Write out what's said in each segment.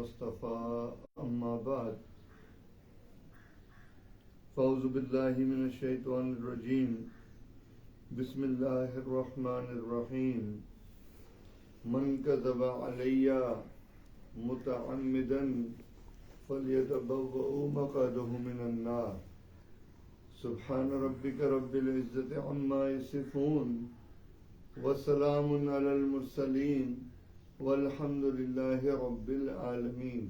المصطفى أما بعد فأعوذ بالله من الشيطان الرجيم بسم الله الرحمن الرحيم من كذب علي متعمدا فليتبوأ مقعده من النار سبحان ربك رب العزة عما يصفون وسلام على المرسلين والحمد لله رب العالمين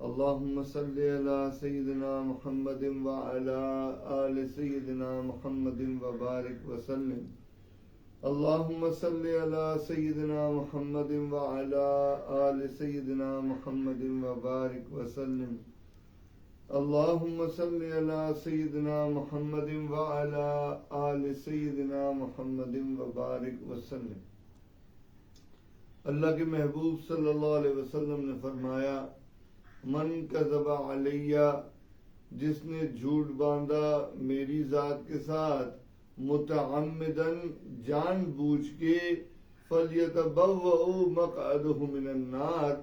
اللهم صل على سيدنا محمد وعلى آل سيدنا محمد وبارك وسلم اللهم صل على سيدنا محمد وعلى آل سيدنا محمد وبارك وسلم اللهم صل على سيدنا محمد وعلى آل سيدنا محمد وبارك وسلم۔ اللہ کے محبوب صلی اللہ علیہ وسلم نے فرمایا من کذب علیہ، جس نے جھوٹ باندھا میری ذات کے ساتھ، متعمدن جان بوجھ کے، فلیتبوأ مقعدہ من النار،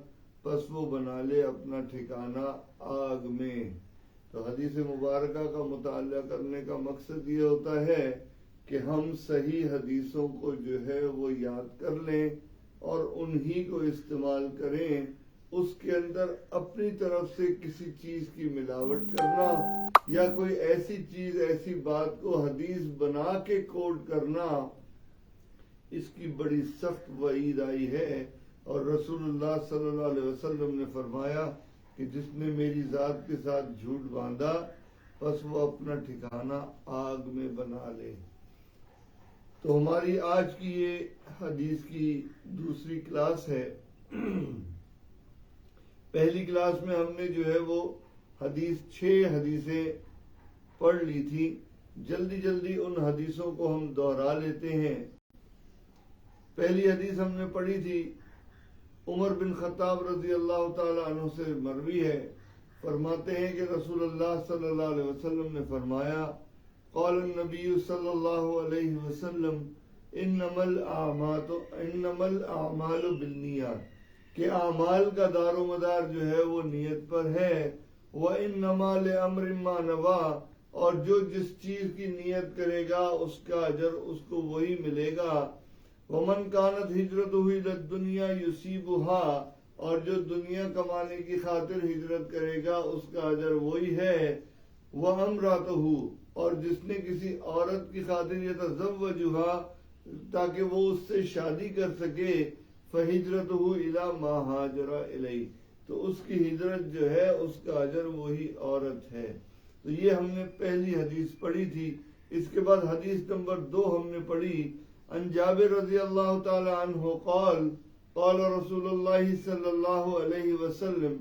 پس وہ بنا لے اپنا ٹھکانہ آگ میں۔ تو حدیث مبارکہ کا مطالعہ کرنے کا مقصد یہ ہوتا ہے کہ ہم صحیح حدیثوں کو جو ہے وہ یاد کر لیں اور انہی کو استعمال کریں۔ اس کے اندر اپنی طرف سے کسی چیز کی ملاوٹ کرنا یا کوئی ایسی چیز، ایسی بات کو حدیث بنا کے کوٹ کرنا، اس کی بڑی سخت وعید آئی ہے۔ اور رسول اللہ صلی اللہ علیہ وسلم نے فرمایا کہ جس نے میری ذات کے ساتھ جھوٹ باندھا پس وہ اپنا ٹھکانہ آگ میں بنا لے۔ تو ہماری آج کی یہ حدیث کی دوسری کلاس ہے۔ پہلی کلاس میں ہم نے جو ہے وہ 6 حدیثیں پڑھ لی تھی۔ جلدی جلدی ان حدیثوں کو ہم دوہرا لیتے ہیں۔ پہلی حدیث ہم نے پڑھی تھی، عمر بن خطاب رضی اللہ تعالی عنہ سے مروی ہے، فرماتے ہیں کہ رسول اللہ صلی اللہ علیہ وسلم نے فرمایا، قال النبی صلی اللہ علیہ وسلم انما الاعمال بالنیات، کہ اعمال کا دار و مدار جو ہے وہ نیت پر ہے۔ وَإِنَّمَا لِأَمْرٍ مَّا نَوَىٰ، اور جو جس چیز کی نیت کرے گا اس کا اجر اس کو وہی ملے گا۔ وَمَنْ كَانَتْ هِجْرَتُهُ إِلَى الدُّنْيَا يُصِيبُهَا، اور جو دنیا کمانے کی خاطر ہجرت کرے گا اس کا اجر وہی ہے۔ وَامْرَأَتُهُ، اور جس نے کسی عورت کی خاطر يَتَزَوَّجُهَا، تاکہ وہ اس سے شادی کر سکے، فَهِجْرَتُهُ إِلَى مَا هَاجَرَ إِلَيْهِ، تو اس کی ہجرت جو ہے اس کا اجر وہی عورت ہے۔ تو یہ ہم نے پہلی حدیث پڑھی تھی۔ اس کے بعد حدیث نمبر 2 ہم نے پڑھی، عن جابر رضی اللہ تعالی عنہ قال قال رسول اللہ صلی اللہ علیہ وسلم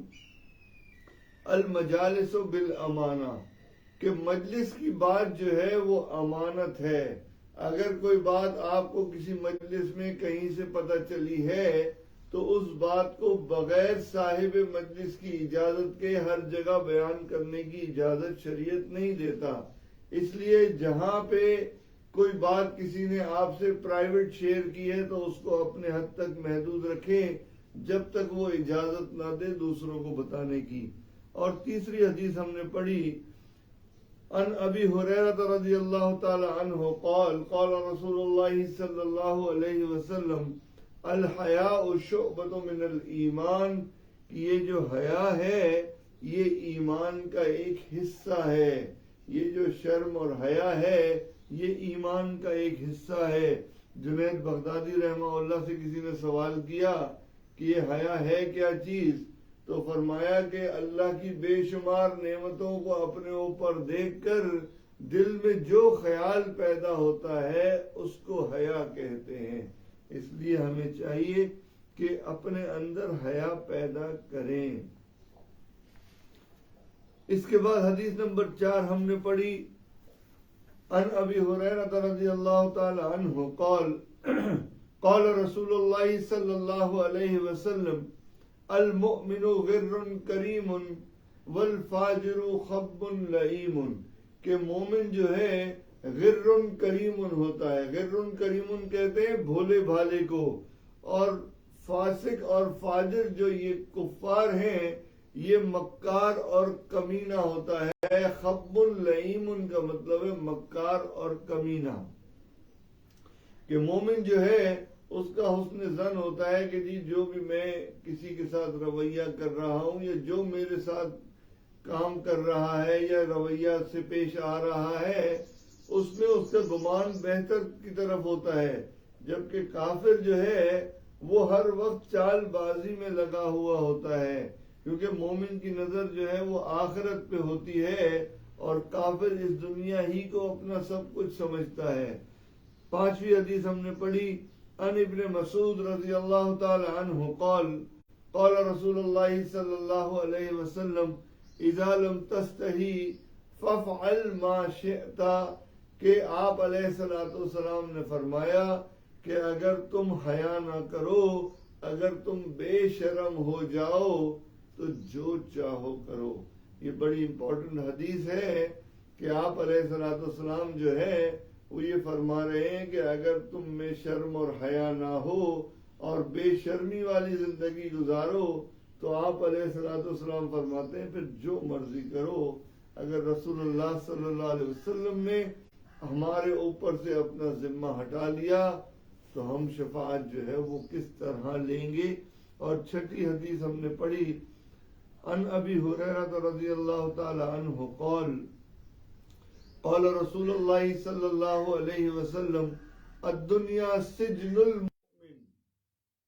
المجالس بالامانہ، کہ مجلس کی بات جو ہے وہ امانت ہے۔ اگر کوئی بات آپ کو کسی مجلس میں کہیں سے پتہ چلی ہے تو اس بات کو بغیر صاحب مجلس کی اجازت کے ہر جگہ بیان کرنے کی اجازت شریعت نہیں دیتا۔ اس لیے جہاں پہ کوئی بات کسی نے آپ سے پرائیویٹ شیئر کی ہے تو اس کو اپنے حد تک محدود رکھیں جب تک وہ اجازت نہ دے دوسروں کو بتانے کی۔ اور تیسری حدیث ہم نے پڑھی، عن ابی ہریرہ رضی اللہ تعالی عنہ قال قال رسول اللہ صلی اللہ علیہ وسلم الحیاء شعبۃ من الایمان، کہ یہ جو حیا ہے یہ ایمان کا ایک حصہ ہے۔ یہ جو شرم اور حیا ہے یہ ایمان کا ایک حصہ ہے۔ جنید بغدادی رحمہ اللہ سے کسی نے سوال کیا کہ یہ حیا ہے کیا چیز، تو فرمایا کہ اللہ کی بے شمار نعمتوں کو اپنے اوپر دیکھ کر دل میں جو خیال پیدا ہوتا ہے اس کو حیا کہتے ہیں۔ اس لیے ہمیں چاہیے کہ اپنے اندر حیا پیدا کریں۔ اس کے بعد حدیث نمبر 4 ہم نے پڑھی، عن ابی ہریرہ رضی اللہ تعالی عنہ قال قال رسول اللہ صلی اللہ علیہ وسلم المؤمن غر کریم والفاجر خب لئیم، کہ مومن جو ہے غر کریم ہوتا ہے۔ غر کریم کہتے ہیں بھولے بھالے کو، اور فاسق اور فاجر جو یہ کفار ہیں یہ مکار اور کمینہ ہوتا ہے. خب لئیم کا مطلب ہے مکار اور کمینہ. کہ مومن جو ہے اس کا حسن ظن ہوتا ہے کہ جی جو بھی میں کسی کے ساتھ رویہ کر رہا ہوں یا جو میرے ساتھ کام کر رہا ہے یا رویہ سے پیش آ رہا ہے اس میں اس کا گمان بہتر کی طرف ہوتا ہے. جبکہ کافر جو ہے وہ ہر وقت چال بازی میں لگا ہوا ہوتا ہے کیونکہ مومن کی نظر جو ہے وہ آخرت پہ ہوتی ہے اور کافر اس دنیا ہی کو اپنا سب کچھ سمجھتا ہے. 5ویں حدیث ہم نے پڑھی. ان ابن مسعود رضی اللہ تعالی عنہ قال قال رسول اللہ صلی اللہ علیہ وسلم اذا لم تستحی فافعل ما شئت. کہ آپ علیہ السلام نے فرمایا کہ اگر تم حیا نہ کرو، اگر تم بے شرم ہو جاؤ تو جو چاہو کرو. یہ بڑی امپورٹنٹ حدیث ہے کہ آپ علیہ السلام جو ہے وہ یہ فرما رہے ہیں کہ اگر تم میں شرم اور حیا نہ ہو اور بے شرمی والی زندگی گزارو تو آپ علیہ السلام فرماتے ہیں پھر جو مرضی کرو. اگر رسول اللہ صلی اللہ علیہ وسلم نے ہمارے اوپر سے اپنا ذمہ ہٹا لیا تو ہم شفاعت جو ہے وہ کس طرح لیں گے. اور 6 حدیث ہم نے پڑھی. ان ابی ہریرہ رضی اللہ تعالی عنہ قال قال رسول اللہ صلی اللہ علیہ وسلم الدنیا سجن المؤمن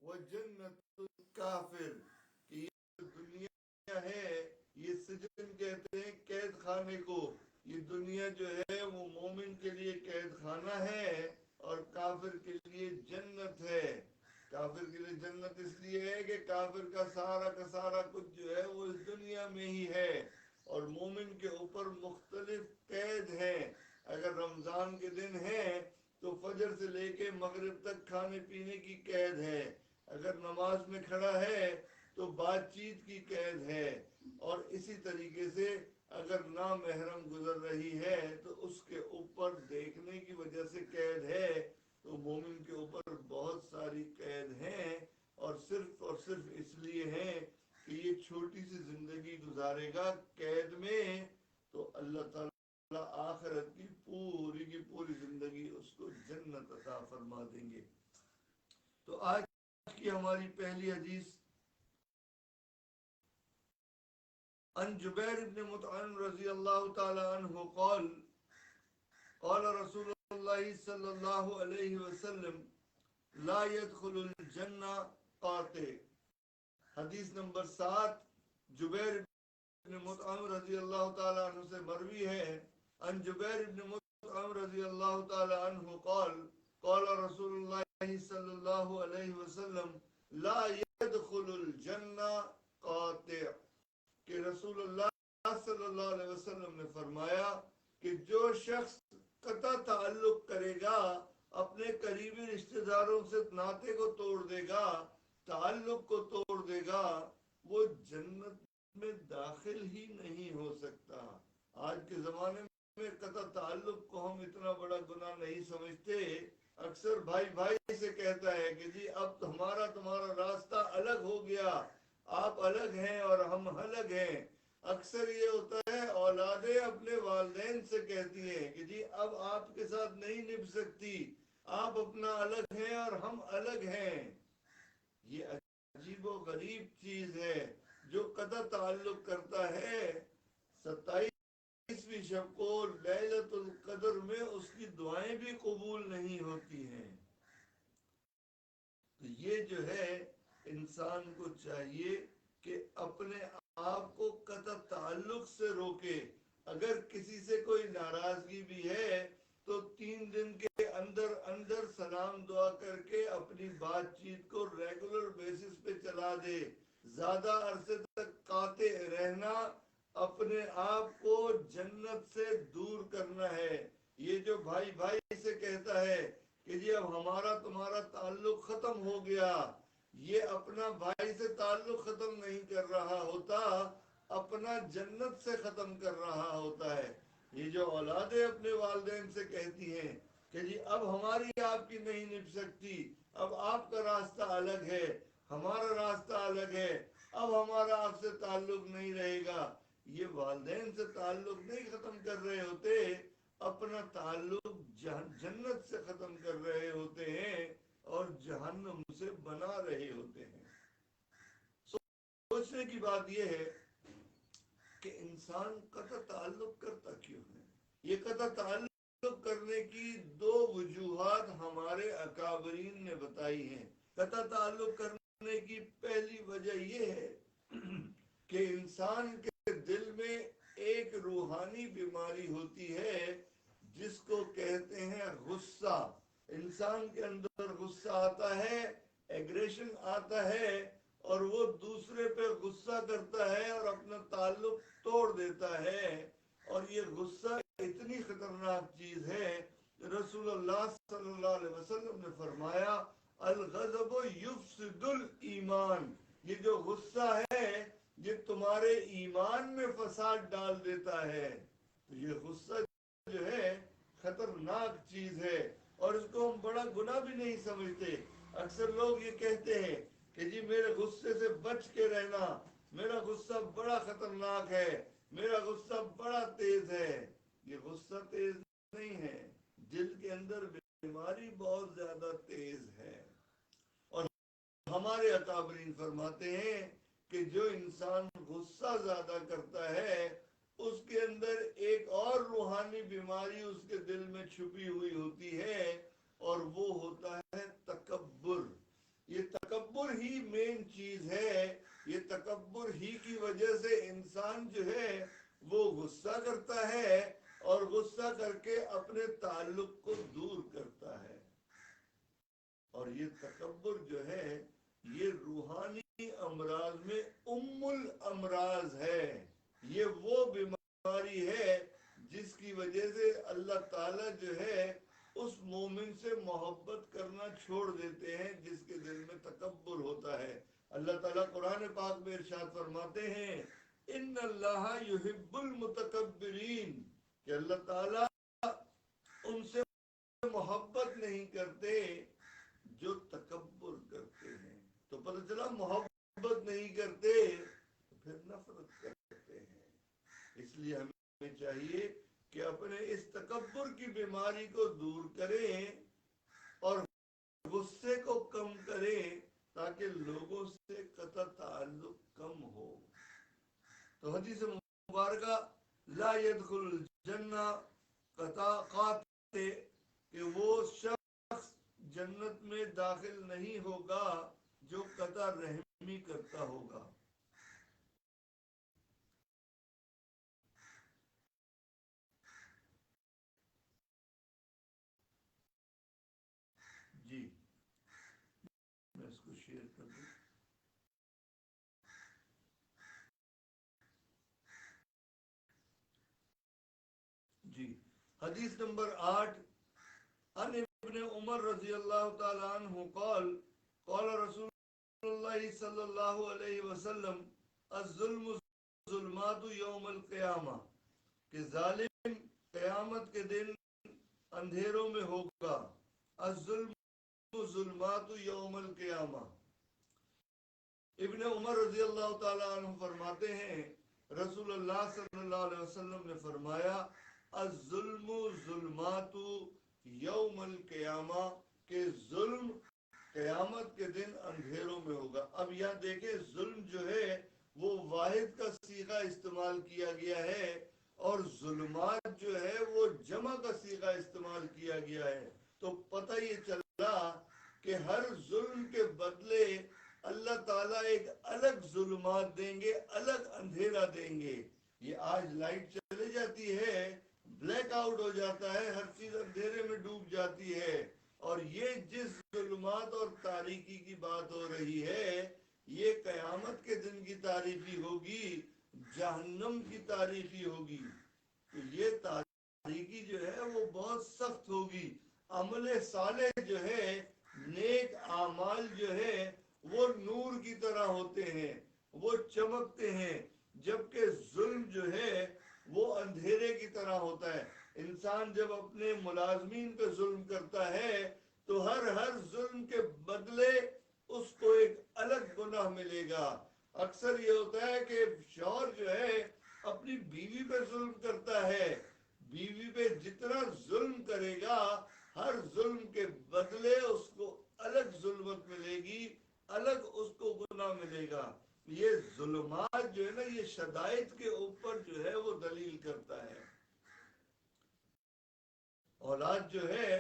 وجنت الکافر. کہ یہ دنیا ہے یہ سجن کہتے ہیں قید خانے کو. یہ دنیا جو ہے وہ مومن کے لیے قید خانہ ہے اور کافر کے لیے جنت ہے. کافر کے لیے جنت اس لیے ہے کہ کافر کا سارا کچھ جو ہے وہ اس دنیا میں ہی ہے اور مومن کے اوپر مختلف قید ہیں. اگر رمضان کے دن ہے تو فجر سے لے کے مغرب تک کھانے پینے کی قید ہے. اگر نماز میں کھڑا ہے تو بات چیت کی قید ہے. اور اسی طریقے سے اگر نامحرم گزر رہی ہے تو اس کے اوپر دیکھنے کی وجہ سے قید ہے. تو مومن کے اوپر بہت ساری قید ہیں اور صرف اس لیے ہیں کہ یہ چھوٹی سی زندگی گزارے گا قید میں تو اللہ تعالیٰ آخرت کی پوری زندگی اس کو جنت عطا فرما دیں گے. تو آج کی ہماری پہلی حدیث ان جبیر بن مطعم رضی اللہ تعالی عنہ قال قال رسول اللہ صلی اللہ علیہ وسلم لا يدخل الجنہ قاطع. حدیث نمبر 7 جبیر بن مطعم رضی اللہ تعالی عنہ سے مروی ہے. ان جبیر بن مطعم رضی اللہ تعالی عنہ قال قال رسول اللہ صلی اللہ علیہ وسلم لا يدخل الجنہ قاطع. کہ رسول اللہ صلی اللہ علیہ وسلم نے فرمایا کہ جو شخص قطع تعلق کرے گا اپنے قریبی رشتہ داروں سے ناطے کو توڑ دے گا تعلق کو توڑ دے گا وہ جنت میں داخل ہی نہیں ہو سکتا. آج کے زمانے میں قطع تعلق کو ہم اتنا بڑا گناہ نہیں سمجھتے. اکثر بھائی سے کہتا ہے کہ جی اب تمہارا راستہ الگ ہو گیا، آپ الگ ہیں اور ہم الگ ہیں. اکثر یہ ہوتا ہے اولادیں اپنے والدین سے کہتی ہیں کہ جی اب آپ کے ساتھ نہیں نبھ سکتی، آپ اپنا الگ ہیں اور ہم الگ ہیں. یہ عجیب و غریب چیز ہے. جو قطع تعلق کرتا ہے 27ویں شب کو لیلۃ القدر میں اس کی دعائیں بھی قبول نہیں ہوتی ہیں. تو یہ جو ہے انسان کو چاہیے کہ اپنے آپ کو قطع تعلق سے روکے. اگر کسی سے کوئی ناراضگی بھی ہے تو 3 دن کے اندر سلام دعا کر کے اپنی بات چیت کو ریگولر بیسس پہ چلا دے. زیادہ عرصے تک قاطع رہنا اپنے آپ کو جنت سے دور کرنا ہے. یہ جو بھائی سے کہتا ہے کہ جی اب تمہارا تعلق ختم ہو گیا، یہ اپنا بھائی سے تعلق ختم نہیں کر رہا ہوتا، اپنا جنت سے ختم کر رہا ہوتا ہے. یہ جو اولادیں اپنے والدین سے کہتی ہیں کہ جی اب ہماری آپ کی نہیں نبھ سکتی، اب آپ کا راستہ الگ ہے، ہمارا راستہ الگ ہے، اب ہمارا آپ سے تعلق نہیں رہے گا. یہ والدین سے تعلق نہیں ختم کر رہے ہوتے، اپنا تعلق جنت سے ختم کر رہے ہوتے ہیں اور جہنم سے بنا رہے ہوتے ہیں. سوچنے کی بات یہ ہے کہ انسان قطع تعلق کرتا کیوں ہے؟ یہ قطع تعلق کرنے کی دو وجوہات ہمارے اکابرین نے بتائی ہیں. قطع تعلق کرنے کی پہلی وجہ یہ ہے کہ انسان کے دل میں ایک روحانی بیماری ہوتی ہے جس کو کہتے ہیں غصہ. انسان کے اندر غصہ آتا ہے، ایگریشن آتا ہے، اور وہ دوسرے پہ غصہ کرتا ہے اور اپنا تعلق توڑ دیتا ہے. اور یہ غصہ اتنی خطرناک چیز ہے، رسول اللہ صلی اللہ علیہ وسلم نے فرمایا الغضب یفسد الایمان. یہ جو غصہ ہے یہ تمہارے ایمان میں فساد ڈال دیتا ہے. تو یہ غصہ جو ہے خطرناک چیز ہے اور اس کو ہم بڑا گناہ بھی نہیں سمجھتے. اکثر لوگ یہ کہتے ہیں کہ جی میرے غصے سے بچ کے رہنا، میرا غصہ بڑا خطرناک ہے، میرا غصہ بڑا تیز ہے. یہ غصہ تیز نہیں ہے، دل کے اندر بیماری بہت زیادہ تیز ہے. اور ہمارے اکابرین فرماتے ہیں کہ جو انسان غصہ زیادہ کرتا ہے اس کے اندر ایک اور روحانی بیماری اس کے دل میں چھپی ہوئی ہوتی ہے اور وہ ہوتا ہے تکبر. یہ تکبر ہی مین چیز ہے. یہ تکبر ہی کی وجہ سے انسان جو ہے وہ غصہ کرتا ہے اور غصہ کر کے اپنے تعلق کو دور کرتا ہے. اور یہ تکبر جو ہے یہ روحانی امراض میں ام الامراض ہے. یہ وہ بیماری ہے جس کی وجہ سے اللہ تعالیٰ جو ہے اس مومن سے محبت کرنا چھوڑ دیتے ہیں جس کے دل میں تکبر ہوتا ہے. اللہ تعالیٰ قرآن پاک میں ارشاد فرماتے ہیں ان اللہ یحب المتکبرین، کہ اللہ تعالیٰ ان سے محبت نہیں کرتے جو تکبر کرتے ہیں. تو پتہ چلا محبت نہیں کرتے تو پھر نفرت کرتے ہیں. اس لیے ہمیں چاہیے کہ اپنے اس تکبر کی بیماری کو دور کریں اور غصے کو کم کریں تاکہ لوگوں سے قطع تعلق کم ہو. تو حدیث مبارکہ لا يدخل الجنہ قاطع، کہ وہ شخص جنت میں داخل نہیں ہوگا جو قطع رحمی کرتا ہوگا. جی میں اس کو شیئر کر دوں. جی حدیث نمبر 8 عن ابن عمر رضی اللہ تعالی عنہ قال قال رسول اللہ صلی اللہ علیہ وسلم الظلم ظلمات یوم القیامہ، کہ ظالم قیامت کے دن اندھیروں میں ہوگا. الظلم ظلمات یوم القیامہ. ابن عمر رضی اللہ تعالیٰ عنہ فرماتے ہیں رسول اللہ صلی اللہ علیہ وسلم نے فرمایا الظلم ظلمات یوم القیامہ، کہ ظلم قیامت کے دن اندھیروں میں ہوگا. اب یہاں دیکھیں ظلم جو ہے وہ واحد کا صیغہ استعمال کیا گیا ہے اور ظلمات جو ہے وہ جمع کا صیغہ استعمال کیا گیا ہے. تو پتہ یہ چلا کہ ہر ظلم کے بدلے اللہ تعالیٰ ایک الگ ظلمات دیں گے، الگ اندھیرا دیں گے. یہ آج لائٹ چلے جاتی ہے، بلیک آؤٹ ہو جاتا ہے، ہر چیز اندھیرے میں ڈوب جاتی ہے. اور یہ جس ظلمات اور تاریکی کی بات ہو رہی ہے یہ قیامت کے دن کی تاریخی ہوگی، جہنم کی تاریخی ہوگی. تو یہ تاریخی جو ہے وہ بہت سخت ہوگی. عمل صالح جو ہے، نیک اعمال جو ہے وہ نور کی طرح ہوتے ہیں، وہ چمکتے ہیں، جبکہ ظلم جو ہے وہ اندھیرے کی طرح ہوتا ہے. انسان جب اپنے ملازمین پہ ظلم کرتا ہے تو ہر ظلم کے بدلے اس کو ایک الگ گناہ ملے گا. اکثر یہ ہوتا ہے کہ شوہر جو ہے اپنی بیوی پہ ظلم کرتا ہے. بیوی پہ جتنا ظلم کرے گا ہر ظلم کے بدلے اس کو الگ ظلمت ملے گی, الگ اس کو گناہ ملے گا. یہ ظلمات جو ہے نا یہ شدائد کے اوپر جو ہے وہ دلیل کرتا ہے. اولاد جو ہے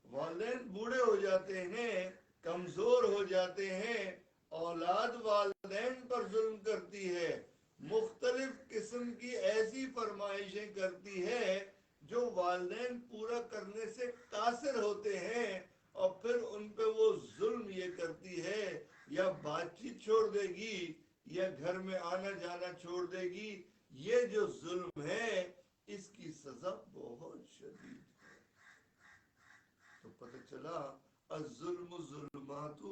والدین بوڑھے ہو جاتے ہیں, کمزور ہو جاتے ہیں, اولاد والدین پر ظلم کرتی ہے, مختلف قسم کی ایسی فرمائشیں کرتی ہے جو والدین پورا کرنے سے قاصر ہوتے ہیں, اور پھر ان پہ وہ ظلم یہ کرتی ہے, یا بات چیت چھوڑ دے گی یا گھر میں آنا جانا چھوڑ دے گی. یہ جو ظلم ہے اس کی سزا بہت شدید. تو پتہ چلا الظلم ظلمات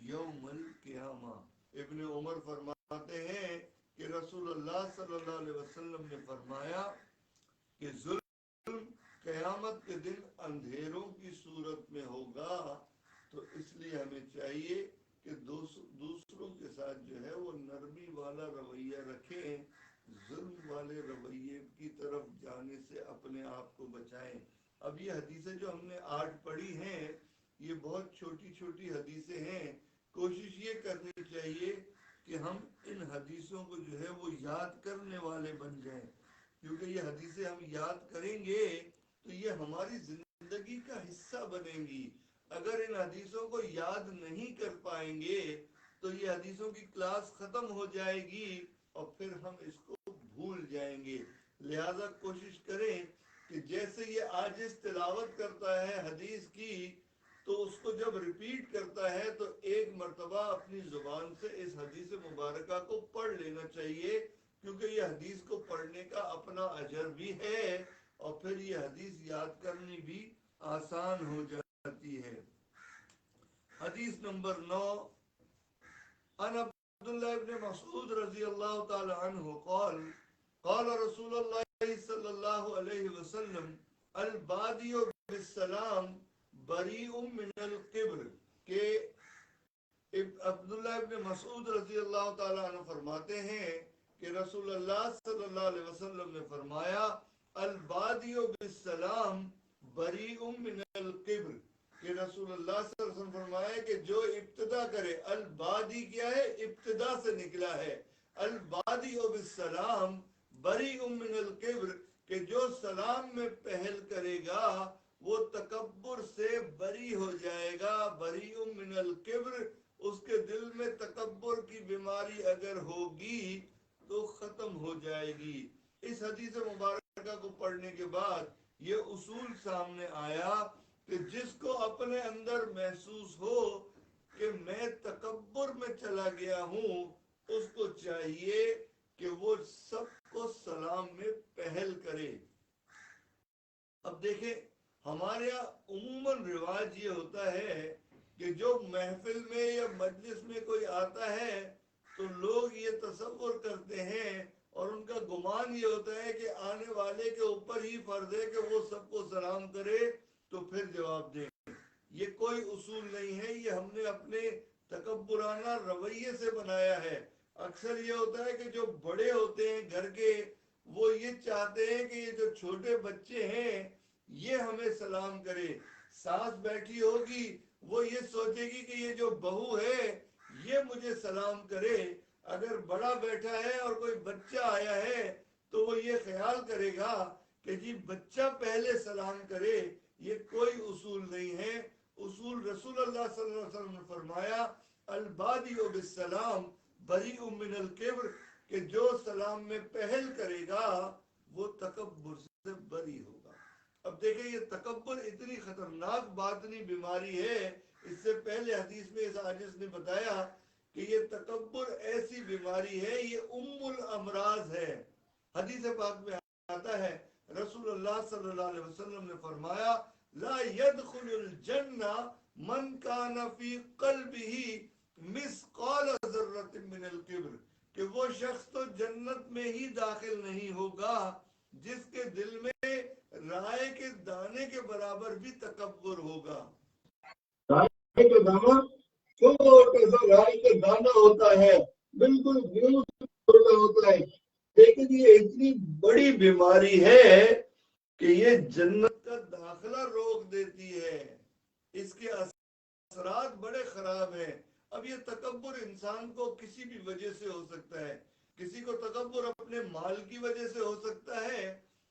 یوم القیامہ. ابن عمر فرماتے ہیں کہ رسول اللہ صلی اللہ علیہ وسلم نے فرمایا کہ ظلم قیامت کے دن اندھیروں کی صورت میں ہوگا. تو اس لیے ہمیں چاہیے کہ دوسروں کے ساتھ جو ہے وہ نرمی والا رویہ رکھیں, ظلم والے رویے کی طرف جانے سے اپنے آپ کو بچائیں. اب یہ حدیثیں جو ہم نے 8 پڑھی ہیں یہ بہت چھوٹی چھوٹی حدیثیں ہیں. کوشش یہ کرنی چاہیے کہ ہم ان حدیثوں کو جو ہے وہ یاد کرنے والے بن جائیں, کیونکہ یہ حدیثیں ہم یاد کریں گے تو یہ ہماری زندگی کا حصہ بنیں گی. اگر ان حدیثوں کو یاد نہیں کر پائیں گے تو یہ حدیثوں کی کلاس ختم ہو جائے گی اور پھر ہم اس کو بھول جائیں گے. لہذا کوشش کریں کہ جیسے یہ عاجز تلاوت کرتا ہے حدیث کی تو اس کو جب ریپیٹ کرتا ہے تو ایک مرتبہ اپنی زبان سے اس حدیث مبارکہ کو پڑھ لینا چاہیے, کیونکہ یہ حدیث کو پڑھنے کا اپنا اجر بھی ہے اور پھر یہ حدیث یاد کرنی بھی آسان ہو جاتی ہے. حدیث نمبر 9 عن عبداللہ ابن مسعود رضی اللہ تعالی عنہ قال قال رسول اللہ صلی اللہ علیہ وسلم البادی بالسلام بریء من القبر. کہ عبداللہ ابن مسعود رضی اللہ تعالی عنہ فرماتے ہیں کہ رسول اللہ صلی اللہ علیہ وسلم نے فرمایا البادی بالسلام بریء من القبر, کہ رسول اللہ صلی اللہ علیہ وسلم فرمایا کہ جو ابتدا کرے, البادی کیا ہے, ابتدا سے نکلا ہے, البادی بالسلام بریء من القبر, کہ جو سلام میں پہل کرے گا وہ تکبر سے بری ہو جائے گا. بریء من القبر, اس کے دل میں تکبر کی بیماری اگر ہوگی تو ختم ہو جائے گی. اس حدیث مبارکہ کو پڑھنے کے بعد یہ اصول سامنے آیا کہ جس کو اپنے اندر محسوس ہو کہ میں تکبر میں چلا گیا ہوں, اس کو چاہیے کہ وہ سب کو سلام میں پہل کرے. اب دیکھیں ہمارے یہاں عموماً رواج یہ ہوتا ہے کہ جو محفل میں یا مجلس میں کوئی آتا ہے تو لوگ یہ تصور کرتے ہیں اور ان کا گمان یہ ہوتا ہے کہ آنے والے کے اوپر ہی فرض ہے کہ وہ سب کو سلام کرے تو پھر جواب دیں. یہ کوئی اصول نہیں ہے, یہ ہم نے اپنے تکبرانہ رویے سے بنایا ہے. اکثر یہ ہوتا ہے کہ جو بڑے ہوتے ہیں گھر کے وہ یہ چاہتے ہیں کہ یہ جو چھوٹے بچے ہیں یہ ہمیں سلام کرے. ساس بیٹھی ہوگی وہ یہ سوچے گی کہ یہ جو بہو ہے یہ مجھے سلام کرے. اگر بڑا بیٹھا ہے اور کوئی بچہ آیا ہے تو وہ یہ خیال کرے گا کہ جی بچہ پہلے سلام کرے. یہ کوئی اصول نہیں ہے. اصول رسول اللہ صلی اللہ علیہ وسلم نے فرمایا البادی بالسلام بریء من الکبر, کہ جو سلام میں پہل کرے گا وہ تکبر سے بری ہوگا. اب دیکھیں یہ تکبر اتنی خطرناک باطنی بیماری ہے. اس سے پہلے حدیث میں اس عاجز نے بتایا کہ یہ تکبر ایسی بیماری ہے, یہ ام الامراض ہے. حدیث پاک میں آتا ہے رسول اللہ صلی اللہ علیہ وسلم نے فرمایا لا يدخل الجنہ من کان فی قلبہ مثقال ذرۃ من الکبر, کہ وہ شخص تو جنت میں ہی داخل نہیں ہوگا جس کے دل میں رائے کے دانے کے برابر بھی تکبر ہوگا. رائے کے دانہ چھوٹا سا رائی کا دانا ہوتا ہے، بالکل چھوٹا ہوتا ہے، لیکن یہ اتنی بڑی بیماری ہے کہ یہ جنت کا داخلہ روک دیتی ہے، اس کے اثرات بڑے خراب ہیں۔ اب یہ تکبر انسان کو کسی بھی وجہ سے ہو سکتا ہے، کسی کو تکبر اپنے مال کی وجہ سے ہو سکتا ہے،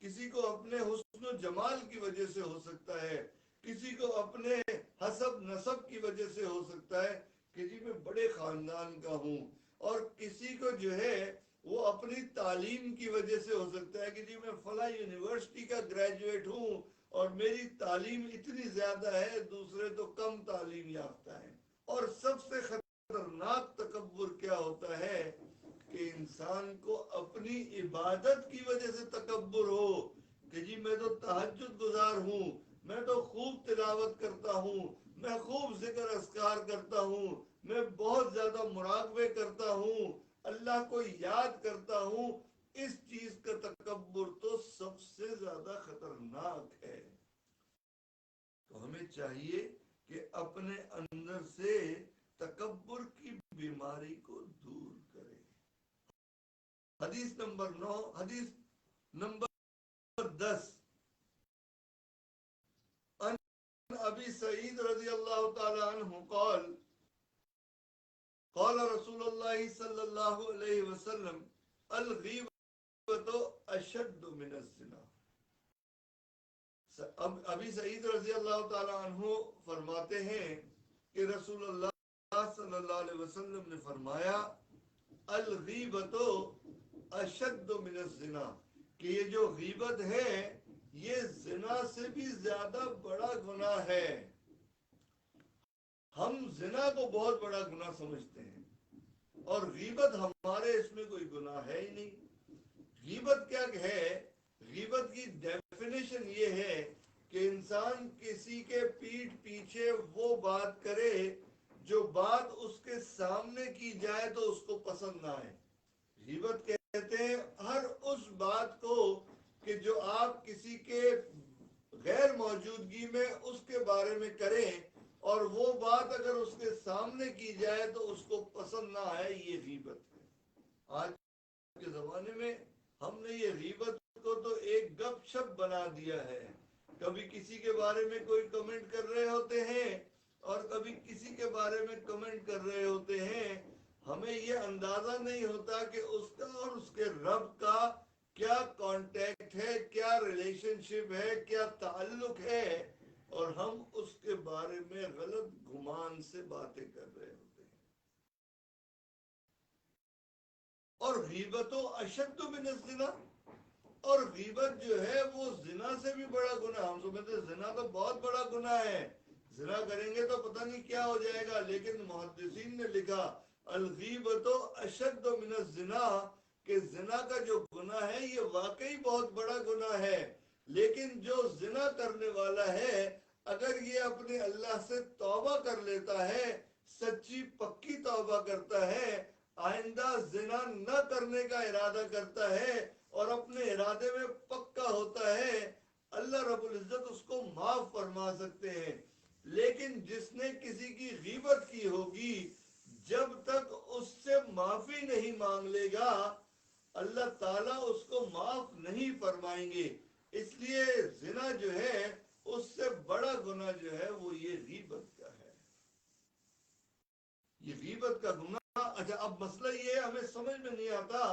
کسی کو اپنے حسن و جمال کی وجہ سے ہو سکتا ہے، کسی کو اپنے حسب نسب کی وجہ سے ہو سکتا ہے کہ جی میں بڑے خاندان کا ہوں، اور کسی کو جو ہے وہ اپنی تعلیم کی وجہ سے ہو سکتا ہے کہ جی میں فلاں یونیورسٹی کا گریجویٹ ہوں اور میری تعلیم اتنی زیادہ ہے، دوسرے تو کم تعلیم یافتہ ہیں۔ اور سب سے خطرناک تکبر کیا ہوتا ہے کہ انسان کو اپنی عبادت کی وجہ سے تکبر ہو کہ جی میں تو تہجد گزار ہوں، میں تو خوب تلاوت کرتا ہوں، میں خوب ذکر اذکار کرتا ہوں، میں بہت زیادہ مراقبے کرتا ہوں، اللہ کو یاد کرتا ہوں۔ اس چیز کا تکبر تو سب سے زیادہ خطرناک ہے۔ تو ہمیں چاہیے کہ اپنے اندر سے تکبر کی بیماری کو دور کریں۔ حدیث نمبر 9، حدیث نمبر 10، ان ابی سعید رضی اللہ تعالی عنہ قال قال رسول اللہ صلی اللہ علیہ وسلم الغیبۃ اشد من الزنا۔ ابی سعید رضی اللہ تعالی عنہ فرماتے ہیں کہ رسول اللہ صلی اللہ علیہ وسلم نے فرمایا الغیبۃ اشد من الزنا، کہ یہ جو غیبت ہے یہ زنا سے بھی زیادہ بڑا گناہ ہے۔ ہم زنا کو بہت بڑا گناہ سمجھتے ہیں اور غیبت ہمارے اس میں کوئی گناہ ہے ہی نہیں۔ غیبت کیا ہے؟ غیبت کی ڈیفینیشن یہ ہے کہ انسان کسی کے پیٹھ پیچھے وہ بات کرے جو بات اس کے سامنے کی جائے تو اس کو پسند نہ آئے۔ غیبت کہتے ہیں ہر اس بات کو کہ جو آپ کسی کے غیر موجودگی میں اس کے بارے میں کریں اور وہ بات اگر اس کے سامنے کی جائے تو اس کو پسند نہ آئے، یہ غیبت ہے۔ آج کے زمانے میں ہم نے یہ غیبت کو تو ایک گپ شپ بنا دیا ہے، کبھی کسی کے بارے میں کوئی کمنٹ کر رہے ہوتے ہیں اور کبھی کسی کے بارے میں کمنٹ کر رہے ہوتے ہیں، ہمیں یہ اندازہ نہیں ہوتا کہ اس کا اور اس کے رب کا کیا کانٹیکٹ ہے، کیا ریلیشن شپ ہے، کیا تعلق ہے، اور ہم اس کے بارے میں غلط گمان سے باتیں کر رہے ہوتے ہیں۔ اور غیبت و اشد من الزنا، اور غیبت جو ہے وہ زنا سے بھی بڑا گناہ۔ ہم سمجھتے ہیں زنا تو بہت بڑا گناہ ہے، زنا کریں گے تو پتہ نہیں کیا ہو جائے گا، لیکن محدثین نے لکھا الغیبت اشد من الزنا، کہ زنا کا جو گناہ ہے یہ واقعی بہت بڑا گناہ ہے، لیکن جو زنا کرنے والا ہے اگر یہ اپنے اللہ سے توبہ کر لیتا ہے، سچی پکی توبہ کرتا ہے، آئندہ زنا نہ کرنے کا ارادہ کرتا ہے اور اپنے ارادے میں پکا ہوتا ہے، اللہ رب العزت اس کو معاف فرما سکتے ہیں۔ لیکن جس نے کسی کی غیبت کی ہوگی، جب تک اس سے معافی نہیں مانگ لے گا اللہ تعالیٰ اس کو معاف نہیں فرمائیں گے۔ اس لیے زنا جو ہے اس سے بڑا گناہ جو ہے وہ یہ غیبت کا ہے، یہ غیبت کا گناہ۔ اچھا اب مسئلہ یہ ہے ہمیں سمجھ میں نہیں آتا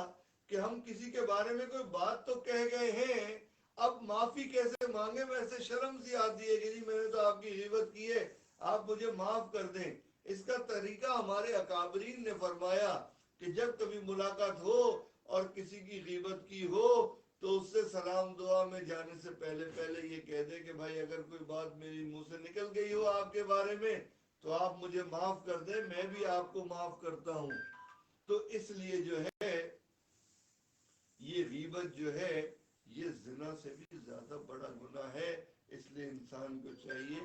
کہ ہم کسی کے بارے میں کوئی بات تو کہہ گئے ہیں، اب معافی کیسے مانگے؟ ویسے شرم سی آتی ہے کہ جی میں نے تو آپ کی غیبت کی ہے، آپ مجھے معاف کر دیں۔ اس کا طریقہ ہمارے اکابرین نے فرمایا کہ جب کبھی ملاقات ہو اور کسی کی غیبت کی ہو تو اس سے سلام دعا میں جانے سے پہلے یہ کہہ دے کہ بھائی اگر کوئی بات میری منہ سے نکل گئی ہو آپ کے بارے میں تو آپ مجھے معاف کر دیں، میں بھی آپ کو معاف کرتا ہوں۔ تو اس لیے جو ہے یہ غیبت جو ہے یہ زنا سے بھی زیادہ بڑا گناہ ہے، اس لیے انسان کو چاہیے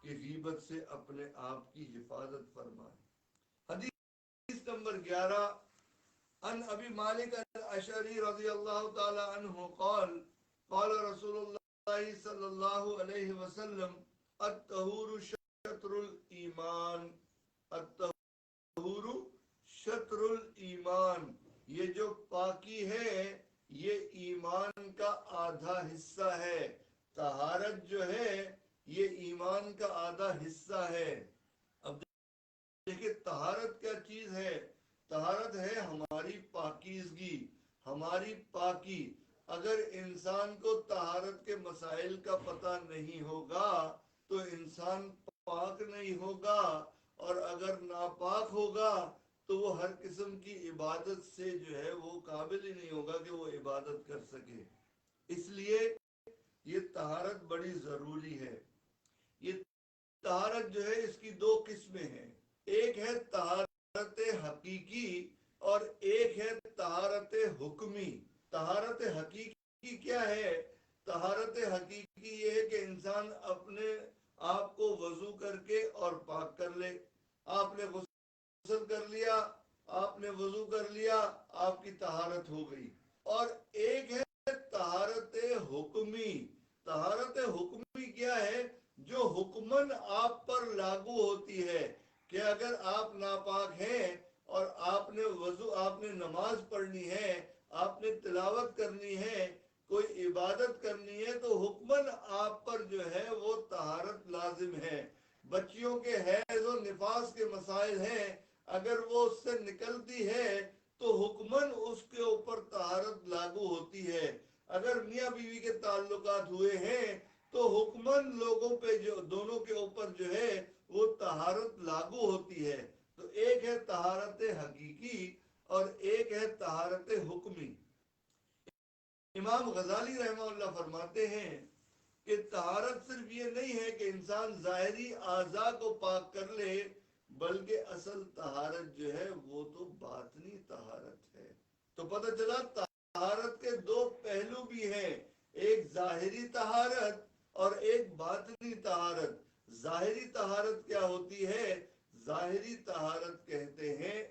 کہ غیبت سے اپنے آپ کی حفاظت فرمائے۔ حدیث نمبر 11، ان ابی مالک الاشعری رضی اللہ تعالی عنہ قال قال رسول اللہ صلی اللہ علیہ وسلم الطہور شطر الایمان، الطہور شطر الایمان، یہ جو پاکی ہے یہ ایمان کا آدھا حصہ ہے. طہارت جو ہے یہ ایمان کا آدھا حصہ ہے. اب دیکھیں طہارت کیا چیز ہے؟ طہارت ہے ہماری پاکیزگی، ہماری پاکی. اگر انسان کو طہارت کے مسائل کا پتہ نہیں ہوگا تو انسان پاک نہیں ہوگا، اور اگر ناپاک ہوگا تو وہ ہر قسم کی عبادت سے جو ہے وہ قابل ہی نہیں ہوگا کہ وہ عبادت کر سکے. اس لیے یہ طہارت بڑی ضروری ہے. یہ طہارت جو ہے اس کی دو قسمیں ہیں. ایک ہے طہارت حقیقی اور ایک ہے طہارت حکمی. طہارت حقیقی کیا ہے؟ طہارت حقیقی یہ ہے کہ انسان اپنے آپ کو وضو کر کے اور پاک کر لے. آپ نے غسل کر لیا، آپ نے وضو کر لیا، آپ کی طہارت ہو گئی. اور ایک ہے طہارت حکمی. طہارت حکمی کیا ہے؟ جو حکمن آپ پر لاگو ہوتی ہے کہ اگر آپ ناپاک ہیں اور آپ نے وضو، آپ نے نماز پڑھنی ہے، آپ نے تلاوت کرنی ہے، کوئی عبادت کرنی ہے، تو حکمن آپ پر جو ہے وہ طہارت لازم ہے. بچیوں کے حیض و نفاس کے مسائل ہیں، اگر وہ اس سے نکلتی ہے تو حکمن اس کے اوپر طہارت لاگو ہوتی ہے. اگر میاں بیوی کے تعلقات ہوئے ہیں تو حکمن لوگوں پہ جو دونوں کے اوپر جو ہے وہ طہارت لاگو ہوتی ہے. تو ایک ہے طہارت حقیقی اور ایک ہے طہارت حکمی. امام غزالی رحمہ اللہ فرماتے ہیں کہ طہارت صرف یہ نہیں ہے کہ انسان ظاہری اعضاء کو پاک کر لے، بلکہ اصل طہارت جو ہے وہ تو باطنی طہارت ہے. تو پتہ چلا طہارت کے دو پہلو بھی ہیں، ایک ظاہری طہارت اور ایک باطنی طہارت. ظاہری طہارت کیا ہوتی ہے؟ ظاہری طہارت کہتے ہیں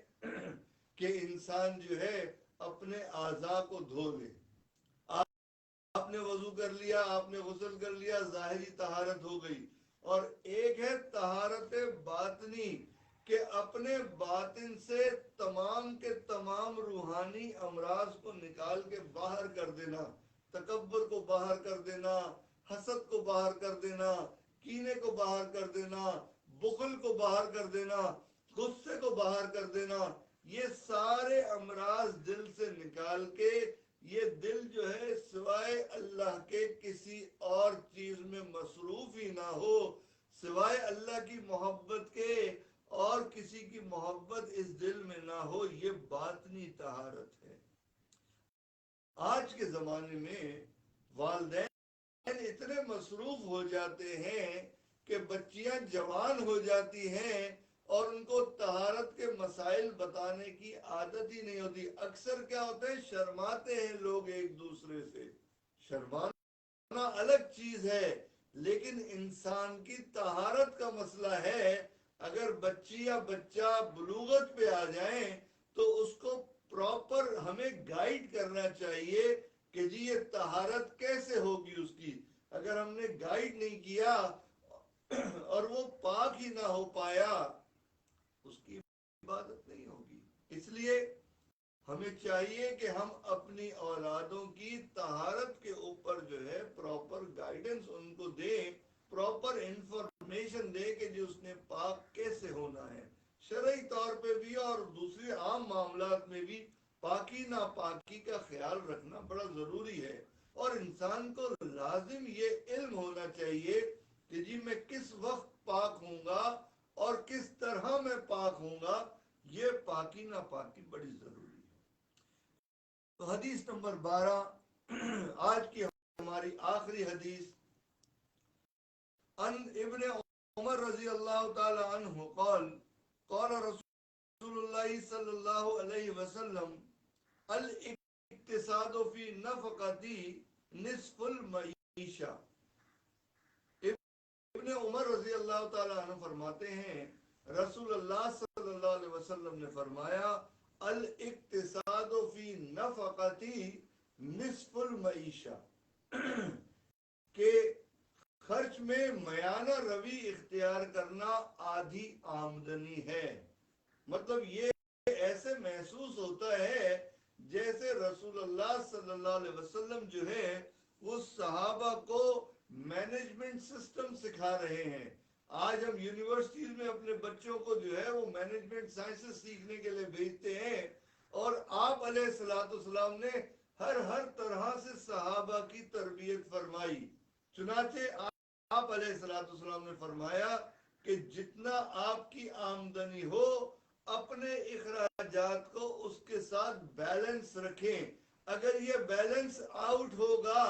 کہ انسان جو ہے اپنے اعضاء کو دھو لے. آپ نے وضو کر لیا، آپ نے غسل کر لیا، ظاہری طہارت ہو گئی. اور ایک ہے طہارت باطنی کہ اپنے باطن سے تمام کے تمام روحانی امراض کو نکال کے باہر کر دینا. تکبر کو باہر کر دینا، حسد کو باہر کر دینا، کینے کو باہر کر دینا، بخل کو باہر کر دینا، غصے کو باہر کر دینا. یہ سارے امراض دل سے نکال کے یہ دل جو ہے سوائے اللہ کے کسی اور چیز میں مصروف ہی نہ ہو، سوائے اللہ کی محبت کے اور کسی کی محبت اس دل میں نہ ہو، یہ باطنی طہارت ہے. آج کے زمانے میں والدین اتنے مصروف ہو جاتے ہیں کہ بچیاں جوان ہو جاتی ہیں اور ان کو طہارت کے مسائل بتانے کی عادت ہی نہیں ہوتی. اکثر کیا ہوتا ہے، شرماتے ہیں لوگ ایک دوسرے سے. شرمانا الگ چیز ہے، لیکن انسان کی طہارت کا مسئلہ ہے. اگر بچی یا بچہ بلوغت پہ آ جائیں تو اس کو پراپر ہمیں گائیڈ کرنا چاہیے کہ جی یہ طہارت کیسے ہوگی اس کی. اگر ہم نے گائیڈ نہیں کیا اور وہ پاک ہی نہ ہو پایا، اس کی عبادت نہیں ہوگی. اس لیے ہمیں چاہیے کہ ہم اپنی اولادوں کی طہارت کے اوپر جو ہے پراپر گائیڈنس ان کو دیں، پراپر انفارمیشن دیں کہ جو اس نے پاک کیسے ہونا ہے. شرعی طور پہ بھی اور دوسرے عام معاملات میں بھی پاکی ناپاکی کا خیال رکھنا بڑا ضروری ہے. اور انسان کو لازم یہ علم ہونا چاہیے کہ جی میں کس وقت پاک ہوں گا اور کس طرح میں پاک ہوں گا. یہ پاکی ناپاکی بڑی ضروری ہے. تو حدیث نمبر 12 آج کی ہماری آخری حدیث، ان ابن عمر رضی اللہ تعالی عنہ قال قال رسول اللہ صلی اللہ علیہ وسلم الاقتصاد فی نفقتی نصف المعیشہ. ابن عمر رضی اللہ تعالی عنہ فرماتے ہیں رسول اللہ صلی اللہ علیہ وسلم نے فرمایا الاقتصاد فی نفقتی نصف المعیشہ، کہ خرچ میں میانہ روی اختیار کرنا آدھی آمدنی ہے. مطلب یہ ایسے محسوس ہوتا ہے جیسے رسول اللہ صلی اللہ علیہ وسلم جو ہے وہ صحابہ کو مینجمنٹ سسٹم سکھا رہے ہیں. آج ہم یونیورسٹیز میں اپنے بچوں کو جو ہے وہ مینجمنٹ سائنسز سیکھنے کے لیے بھیجتے ہیں, اور آپ علیہ الصلوۃ والسلام نے ہر طرح سے صحابہ کی تربیت فرمائی. چنانچہ آپ علیہ الصلوۃ والسلام نے فرمایا کہ جتنا آپ کی آمدنی ہو اپنے اخراجات کو اس کے ساتھ بیلنس رکھیں. اگر یہ بیلنس آؤٹ ہوگا,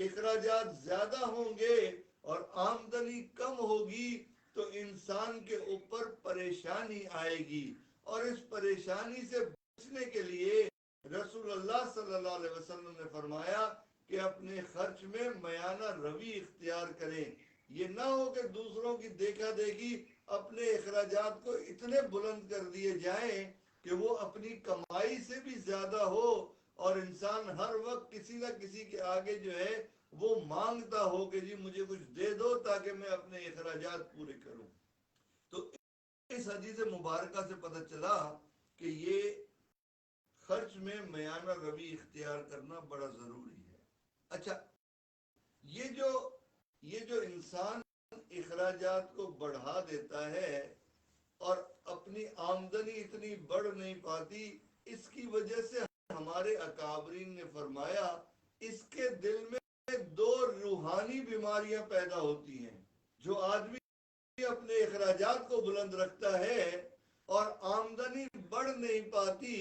اخراجات زیادہ ہوں گے اور آمدنی کم ہوگی, تو انسان کے اوپر پریشانی آئے گی. اور اس پریشانی سے بچنے کے لیے رسول اللہ صلی اللہ علیہ وسلم نے فرمایا کہ اپنے خرچ میں میانہ روی اختیار کریں. یہ نہ ہو کہ دوسروں کی دیکھا دیکھی اپنے اخراجات کو اتنے بلند کر دیے جائیں کہ وہ اپنی کمائی سے بھی زیادہ ہو, اور انسان ہر وقت کسی نہ کسی کے آگے جو ہے وہ مانگتا ہو کہ جی مجھے کچھ دے دو تاکہ میں اپنے اخراجات پورے کروں. تو اس حدیث مبارکہ سے پتہ چلا کہ یہ خرچ میں میانہ روی اختیار کرنا بڑا ضروری ہے. اچھا, یہ جو انسان اخراجات کو بڑھا دیتا ہے اور اپنی آمدنی اتنی بڑھ نہیں پاتی, اس کی وجہ سے ہمارے اکابرین نے فرمایا اس کے دل میں دو روحانی بیماریاں پیدا ہوتی ہیں. جو آدمی اپنے اخراجات کو بلند رکھتا ہے اور آمدنی بڑھ نہیں پاتی,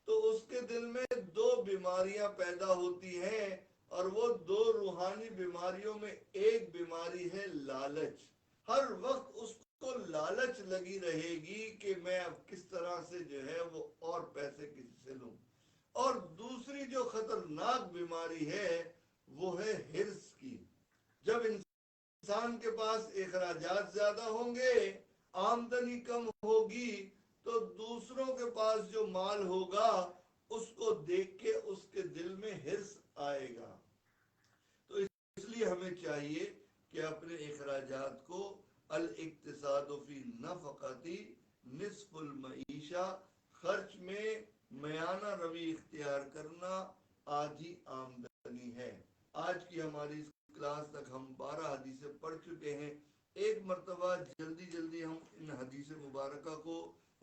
تو اس کے دل میں دو بیماریاں پیدا ہوتی ہیں, اور وہ دو روحانی بیماریوں میں ایک بیماری ہے لالچ. ہر وقت اس کو لالچ لگی رہے گی کہ میں اب کس طرح سے جو ہے وہ اور پیسے کسی سے لوں. اور دوسری جو خطرناک بیماری ہے وہ ہے حرص کی. جب انسان کے پاس اخراجات زیادہ ہوں گے, آمدنی کم ہوگی, تو دوسروں کے پاس جو مال ہوگا اس کو دیکھ کے اس کے دل میں حرص آئے گا. تو اس لیے ہمیں چاہیے کہ اپنے اخراجات کو الاقتصاد فی نفقتی نصف المعیشہ, خرچ میں میانہ روی اختیار کرنا آدھی آمدنی ہے. آج کی ہماری اس کلاس تک ہم 12 حدیثیں پڑھ چکے ہیں. ایک مرتبہ جلدی ہم ان حدیث مبارکہ کو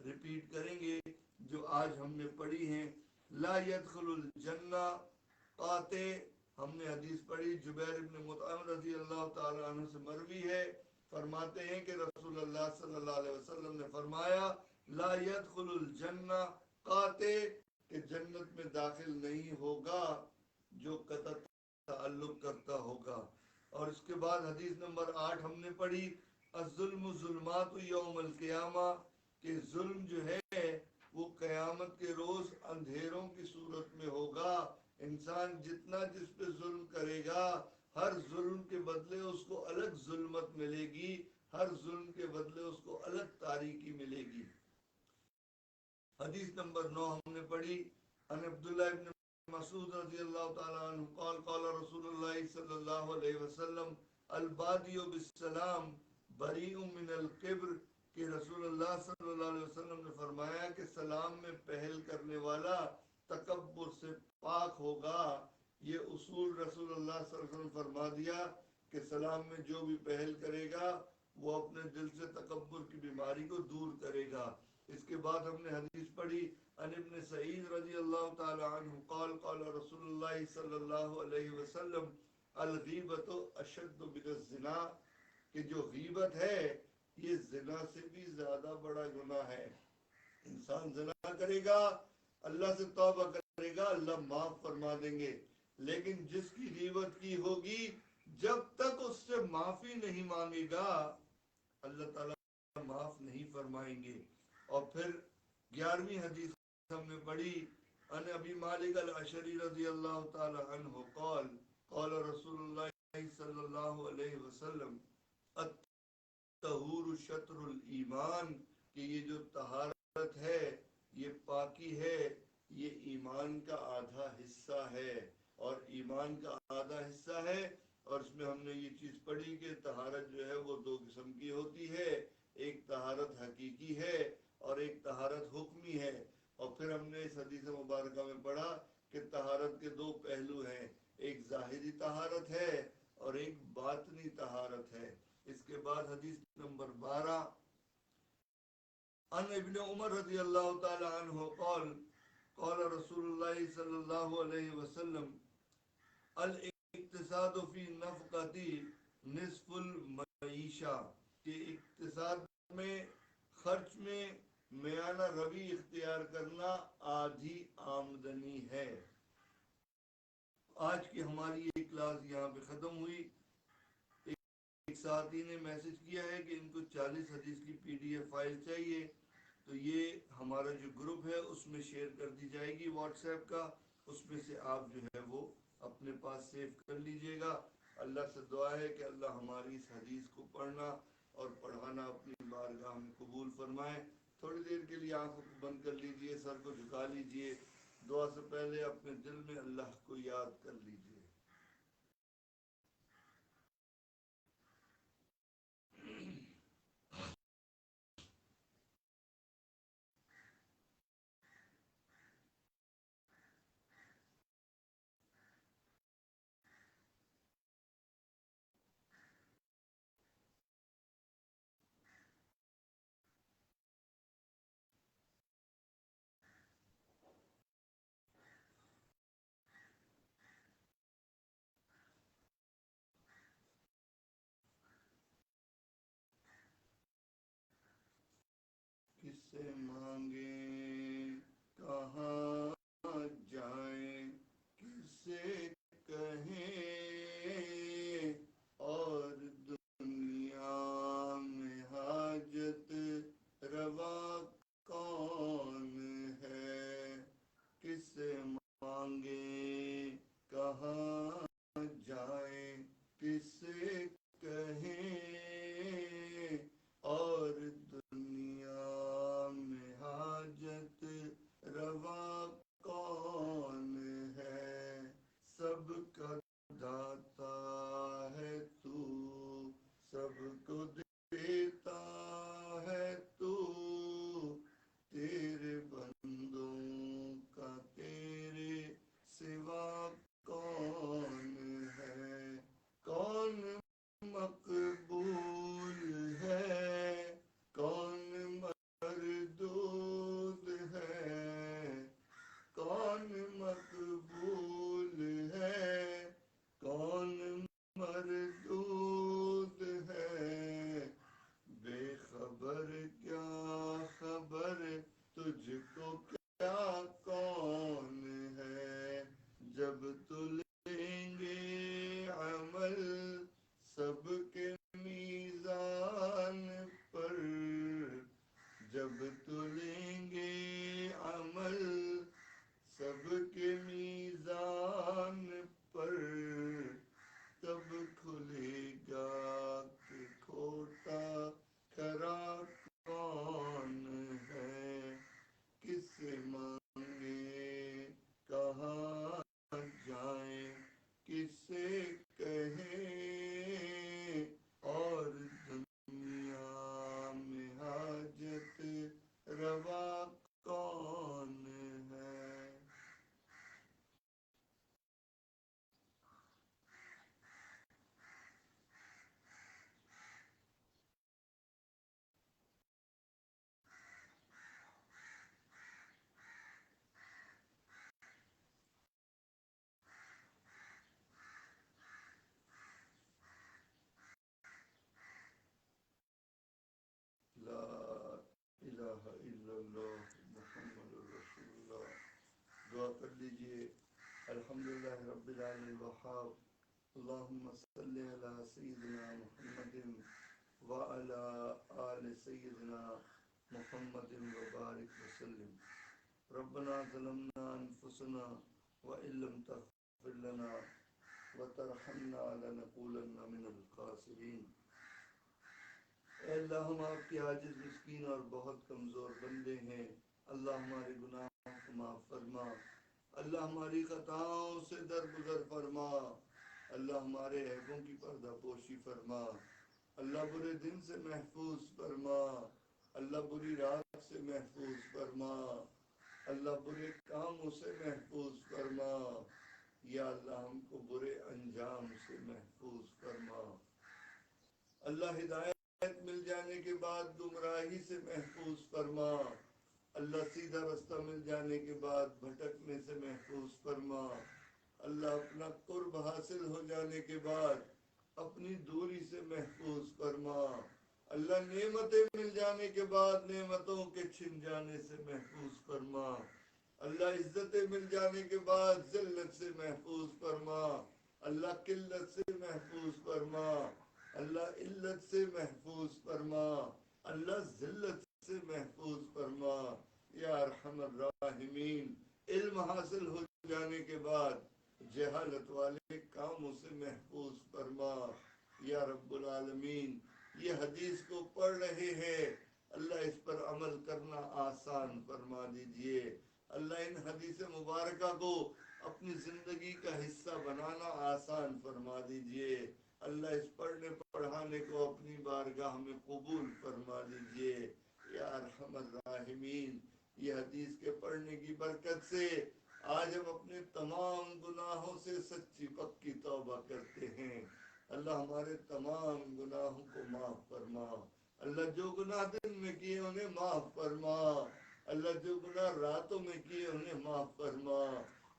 ریپیٹ کریں گے جو آج ہم نے پڑھی ہیں. لا يدخل الجنہ قاطع, ہم نے حدیث پڑھی, جبیر بن مطعم رضی اللہ تعالی عنہ سے مروی ہے, فرماتے ہیں کہ رسول اللہ صلی اللہ علیہ وسلم نے فرمایا لا يدخل الجنہ قاطع, کہ جنت میں داخل نہیں ہوگا جو قطع تعلق کرتا ہوگا. اور اس کے بعد حدیث نمبر 8 ہم نے پڑھی الظلم ظلمات یوم القیامہ, کہ ظلم جو ہے وہ قیامت کے روز اندھیروں کی صورت میں ہوگا. انسان جتنا جس پہ ظلم کرے گا, ہر ظلم کے بدلے اس کو الگ ظلمت ملے گی, ہر ظلم کے بدلے اس کو الگ تاریکی ملے گی. حدیث نمبر 9 ہم نے پڑھی ان عبداللہ ابن مسعود رضی اللہ تعالیٰ عنہ قال قال رسول اللہ صلی اللہ علیہ وسلم البادی بالسلام بریء من الکبر, کہ رسول اللہ صلی اللہ علیہ وسلم نے فرمایا کہ سلام میں پہل کرنے والا تکبر سے پاک ہوگا. یہ اصول رسول اللہ صلی اللہ علیہ وسلم فرما دیا کہ سلام میں جو بھی پہل کرے گا وہ اپنے دل سے تکبر کی بیماری کو دور کرے گا. اس کے بعد ہم نے حدیث پڑھی ان ابن سعید رضی اللہ تعالی عنہ قال قال رسول اللہ صلی اللہ علیہ وسلم الغیبت اشد من الزنا, کہ جو غیبت ہے یہ زنا سے بھی زیادہ بڑا گناہ ہے. انسان زنا کرے گا, اللہ سے توبہ کرے گا, اللہ معاف فرما دیں گے, لیکن جس کی غیبت کی ہوگی جب تک اس سے معافی نہیں مانگے گا اللہ تعالیٰ معاف نہیں فرمائیں گے. اور پھر 11ویں حدیث ہم نے پڑھی ان ابی مالک الاشعری رضی اللہ تعالی عنہ قال قال رسول اللہ صلی اللہ علیہ وسلم الطہور شطر الایمان, کہ یہ جو طہارت ہے, یہ پاکی ہے, یہ ایمان کا آدھا حصہ ہے. اور ایمان کا آدھا حصہ ہے, اور اس میں ہم نے یہ چیز پڑھی کہ طہارت جو ہے وہ 2 قسم کی ہوتی ہے. ایک طہارت حقیقی ہے اور ایک طہارت حکمی ہے. اور پھر ہم نے اس حدیث مبارکہ میں پڑھا کہ طہارت کے دو پہلو ہیں، ایک ظاہری طہارت ہے اور ایک باطنی طہارت ہے۔ اس کے بعد حدیث نمبر 12، ان ابن عمر رضی اللہ تعالی عنہ قال قال رسول اللہ صلی اللہ علیہ وسلم الاقتصاد فی نفقتی نصف المعیشہ، کہ اقتصاد میں، خرچ میں میانہ روی اختیار کرنا آدھی آمدنی ہے۔ آج کی ہماری یہ کلاس یہاں پہ ختم ہوئی۔ ایک ساتھی نے میسج کیا ہے کہ ان کو 40 حدیث کی PDF فائل چاہیے، تو یہ ہمارا جو گروپ ہے اس میں شیئر کر دی جائے گی، واٹس ایپ کا، اس میں سے آپ جو ہے وہ اپنے پاس سیو کر لیجئے گا۔ اللہ سے دعا ہے کہ اللہ ہماری اس حدیث کو پڑھنا اور پڑھانا اپنی بارگاہ میں قبول فرمائے۔ تھوڑی دیر کے لیے آنکھوں کو بند کر لیجئے، سر کو جھکا لیجئے، دعا سے پہلے اپنے دل میں اللہ کو یاد کر لیجئے۔ کس سے مانگیں کہاں جائیں، کس سے کہیں اور دنیا میں حاجت روا کون ہے، کس سے مانگیں کہاں جائیں، کس سے کہیں اور دنیا میں حاجت روا کون ہے، سب کا داتا ہے تو، سب کو دیتا ہے تو، تیرے بندوں کا تیرے سوا کون ہے، کون مقبول ہے، کون مردود ہے، کون مقبول ہے، کون مردود ہے، بے خبر کیا خبر تجھ کو کیا کون ہے، جب تلیں گے عمل سب کے میزان پر، جب تلیں گے عمل سب کے میزان پر، تب کھلے گا کہ کھوٹا کھرا کون ہے، کس سے مانگے کہاں جائیں، کس سے کہیں اور دنیا میں حاجت روا کون ہے۔ لا الہ الا اللہ محمد رسول اللہ۔ دعا کر لیجئے۔ الحمدللہ رب العالمین الوہاب، اللہم صلی علی سیدنا محمد وعلی آل سیدنا محمد وبارک وسلم۔ ربنا ظلمنا انفسنا وإن لم تغفر لنا وترحمنا لنکونن من الخاسرین۔ اے اللہ، ہم آپ کے عاجز، مسکین اور بہت کمزور بندے ہیں۔ اللہ ہمارے گناہوں کو معاف فرما، اللہ ہماری خطاؤں سے درگزر فرما، اللہ ہمارے عیبوں کی پردہ پوشی فرما، اللہ برے دن سے محفوظ فرما، اللہ بری رات سے محفوظ فرما، اللہ برے کاموں سے محفوظ فرما، یا اللہ ہم کو برے انجام سے محفوظ فرما، اللہ ہدایت مل جانے کے بعد گمراہی سے محفوظ فرما، اللہ سیدھا رستہ مل جانے کے بعد بھٹکنے سے محفوظ فرما، اللہ اپنا قرب حاصل ہو جانے کے بعد اپنی دوری سے محفوظ فرما، اللہ نعمتیں مل جانے کے بعد نعمتوں کے چھن جانے سے محفوظ فرما، اللہ عزتیں مل جانے کے بعد ذلت سے محفوظ فرما، اللہ قلت سے محفوظ فرما، اللہ علت سے محفوظ فرما، اللہ ذلت سے محفوظ فرما، یا ارحم الراحمین، علم حاصل ہو جانے کے بعد جہالت والے کاموں سے محفوظ فرما، یا رب العالمین، یہ حدیث کو پڑھ رہے ہیں، اللہ اس پر عمل کرنا آسان فرما دیجئے، اللہ ان حدیث مبارکہ کو اپنی زندگی کا حصہ بنانا آسان فرما دیجئے، اللہ اس پڑھنے پڑھانے کو اپنی بارگاہ میں قبول فرما دیجئے، یا ارحم الراحمین، یہ حدیث کے پڑھنے کی برکت سے آج ہم اپنے تمام گناہوں سے سچی پکی توبہ کرتے ہیں، اللہ ہمارے تمام گناہوں کو معاف فرما، اللہ جو گناہ دن میں کیے انہیں معاف فرما، اللہ جو گناہ راتوں میں کیے انہیں معاف فرما،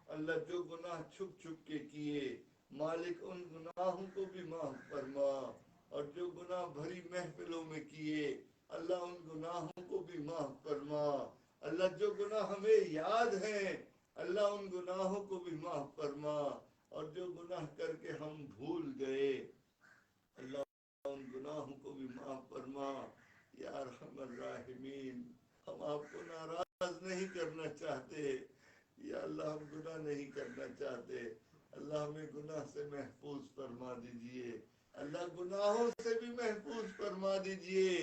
اللہ جو گناہ چھپ چھپ کے کیے مالک ان گناہوں کو بھی معاف فرما، اور جو گناہ بھری محفلوں میں کیے اللہ ان گناہوں کو بھی معاف فرما، اللہ جو گناہ ہمیں یاد ہیں اللہ ان گناہوں کو بھی معاف فرما، اور جو گناہ کر کے ہم بھول گئے اللہ ان گناہوں کو بھی معاف فرما، یا ارحم الراحمین، ہم آپ کو ناراض نہیں کرنا چاہتے، یا اللہ ہم گناہ نہیں کرنا چاہتے، اللہ ہمیں گناہ سے محفوظ فرما دیجئے، اللہ گناہوں سے بھی محفوظ فرما دیجئے،